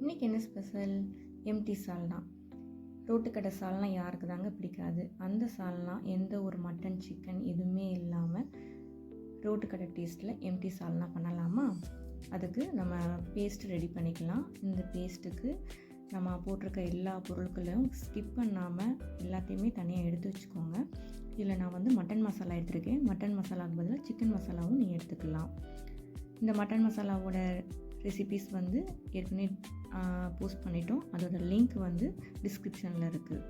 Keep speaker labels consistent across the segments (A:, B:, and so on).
A: இன்றைக்கி என்ன special? Empty சால்னா. ரோட்டுக்கடை சால்னா யாருக்கு தாங்க பிடிக்காது? அந்த சால்னா எந்த ஒரு மட்டன் சிக்கன் எதுவுமே இல்லாமல் ரோட்டுக்கடை டேஸ்ட்டில் எம்டி சால்னா பண்ணலாமா? அதுக்கு நம்ம பேஸ்ட் ரெடி பண்ணிக்கலாம். இந்த பேஸ்ட்டுக்கு நம்ம போட்டிருக்க எல்லா பொருட்களையும் ஸ்கிப் பண்ணாமல் எல்லாத்தையுமே தனியாக எடுத்து வச்சுக்கோங்க. இதில் நான் மட்டன் மசாலா எடுத்துருக்கேன். மட்டன் மசாலாவுக்கு பதிலாக சிக்கன் மசாலாவும் நீங்கள் எடுத்துக்கலாம். இந்த மட்டன் மசாலாவோட ரெசிபீஸ் ஏற்கனவே போஸ்ட் பண்ணிட்டோம். அதோட லிங்க் டிஸ்கிரிப்ஷனில் இருக்குது.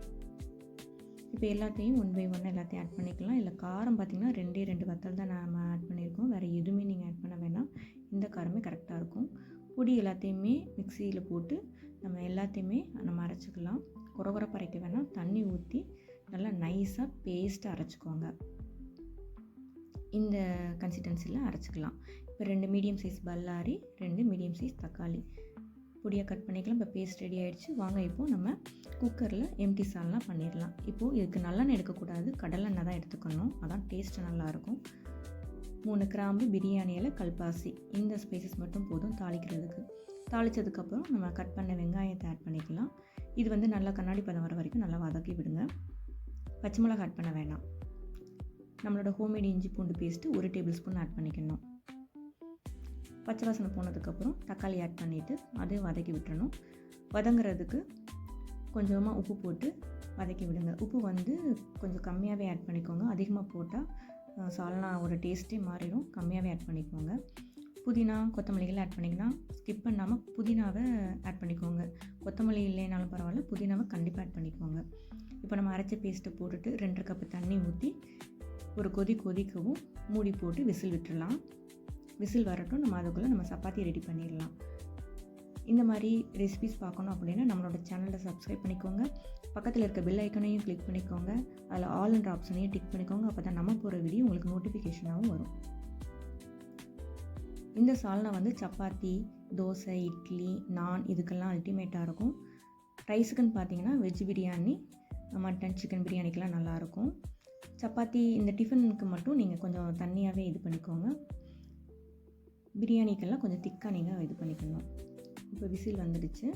A: இப்போ எல்லாத்தையும் 1 by 1 எல்லாத்தையும் ஆட் பண்ணிக்கலாம். இல்லை காரம் பார்த்திங்கன்னா 2 வத்தல் தான் நம்ம ஆட் பண்ணியிருக்கோம். வேறு எதுவுமே நீங்கள் ஆட் பண்ண வேணாம். இந்த காரமே கரெக்டாக இருக்கும். பொடி எல்லாத்தையுமே மிக்சியில் போட்டு நம்ம எல்லாத்தையுமே அரைச்சிக்கலாம். குறகுறப்பாக அரைக்க வேணாம். தண்ணி ஊற்றி நல்லா நைஸாக பேஸ்ட்டாக அரைச்சிக்கோங்க. இந்த கன்சிஸ்டன்சியில் அரைச்சிக்கலாம். இப்போ 2 மீடியம் சைஸ் பல்லாரி, 2 மீடியம் சைஸ் தக்காளி பொடியாக கட் பண்ணிக்கலாம். இப்போ பேஸ்ட் ரெடி ஆகிடுச்சு. வாங்க இப்போது நம்ம குக்கரில் எம்டி சால்னா பண்ணிடலாம். இப்போது இதுக்கு நல்லெண்ணெய் எடுக்கக்கூடாது, கடலெண்ணெய் தான் எடுத்துக்கணும். அதான் டேஸ்ட்டு நல்லாயிருக்கும். 3 கிராம்பு, பிரியாணி இலை, கல்பாசி, இந்த ஸ்பைசஸ் மட்டும் போதும் தாளிக்கிறதுக்கு. தாளித்ததுக்கப்புறம் நம்ம கட் பண்ண வெங்காயத்தை ஆட் பண்ணிக்கலாம். இது நல்லா கண்ணாடி பதம் வர வரைக்கும் நல்லா வதக்கி விடுங்க. பச்சை மிளகாய் ஆட் பண்ண வேணாம். நம்மளோட ஹோம்மேட் இஞ்சி பூண்டு பேஸ்ட்டு 1 டேபிள் ஸ்பூன் ஆட் பண்ணிக்கணும். பச்சை வாசனை போனதுக்கப்புறம் தக்காளி ஆட் பண்ணிவிட்டு அதையும் வதக்கி விட்டுறணும். வதங்குறதுக்கு கொஞ்சமாக உப்பு போட்டு வதக்கி விடுங்க. உப்பு கொஞ்சம் கம்மியாகவே ஆட் பண்ணிக்கோங்க. அதிகமாக போட்டால் சால்னா ஒரு டேஸ்ட்டே மாறிடும். கம்மியாகவே ஆட் பண்ணிக்கோங்க. புதினா, கொத்தமல்லிகள் ஆட் பண்ணிக்கலாம். ஸ்கிப் பண்ணாமல் புதினாவை ஆட் பண்ணிக்கோங்க. கொத்தமல்லி இல்லைனாலும் பரவாயில்ல, புதினாவை கண்டிப்பாக ஆட் பண்ணிக்கோங்க. இப்போ நம்ம அரைச்ச பேஸ்ட்டை போட்டுட்டு 2 கப்பு தண்ணி ஊற்றி ஒரு கொதிக்கவும் மூடி போட்டு விசில் விட்டுடலாம். விசில் வரட்டும். அதுக்குள்ளே நம்ம சப்பாத்தி ரெடி பண்ணிடலாம். இந்த மாதிரி ரெசிபிஸ் பார்க்கணும் அப்படின்னா நம்மளோட சேனலை சப்ஸ்கிரைப் பண்ணிக்கோங்க. பக்கத்தில் இருக்க பெல் ஐக்கனையும் கிளிக் பண்ணிக்கோங்க. அதில் ஆல்ன்ற ஆப்ஷனையும் டிக் பண்ணிக்கோங்க. அப்போ தான் நம்ம போகிற வீடியோ உங்களுக்கு நோட்டிஃபிகேஷனாகவும் வரும். இந்த சால்னா சப்பாத்தி, தோசை, இட்லி, நான் இதுக்கெல்லாம் அல்டிமேட்டாக இருக்கும். ரைஸுக்குன்னு பார்த்தீங்கன்னா வெஜ் பிரியாணி, மட்டன், சிக்கன் பிரியாணிக்கெலாம் நல்லாயிருக்கும். சப்பாத்தி இந்த டிஃபனுக்கு மட்டும் நீங்கள் கொஞ்சம் தண்ணியாகவே இது பண்ணிக்கோங்க. பிரியாணிக்கெல்லாம் கொஞ்சம் திக்காக நீங்கள் இது பண்ணிக்கணும். இப்போ விசில் வந்துடுச்சு.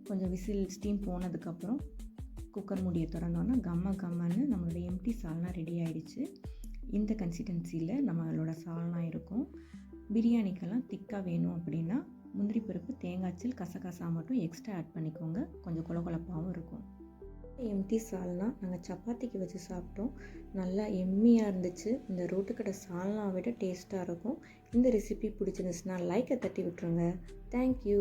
A: கொஞ்சம் விசில் ஸ்டீம் போனதுக்கப்புறம் குக்கர் மூடியை திறந்தோன்னா கம்மன்னு நம்மளோட எம்டி சால்னா ரெடி ஆகிடுச்சு. இந்த கன்சிஸ்டன்சியில் நம்மளோட சால்னா இருக்கும். பிரியாணிக்கெல்லாம் திக்காக வேணும் அப்படின்னா முந்திரி பருப்பு, தேங்காய்ச்சல், கசகசா மட்டும் எக்ஸ்ட்ரா ஆட் பண்ணிக்கோங்க. கொஞ்சம் கொலகொலப்பாகவும் இருக்கும். எம்டி சால்னா நாங்கள் சப்பாத்திக்கு வச்சு சாப்பிட்டோம். நல்லா எம்மியாக இருந்துச்சு. இந்த ரோட்டுக்கடை சால்னா விட டேஸ்ட்டாக இருக்கும். இந்த ரெசிபி பிடிச்சிருந்துச்சுன்னா லைக்கை தட்டி விட்டுருங்க. தேங்க்யூ.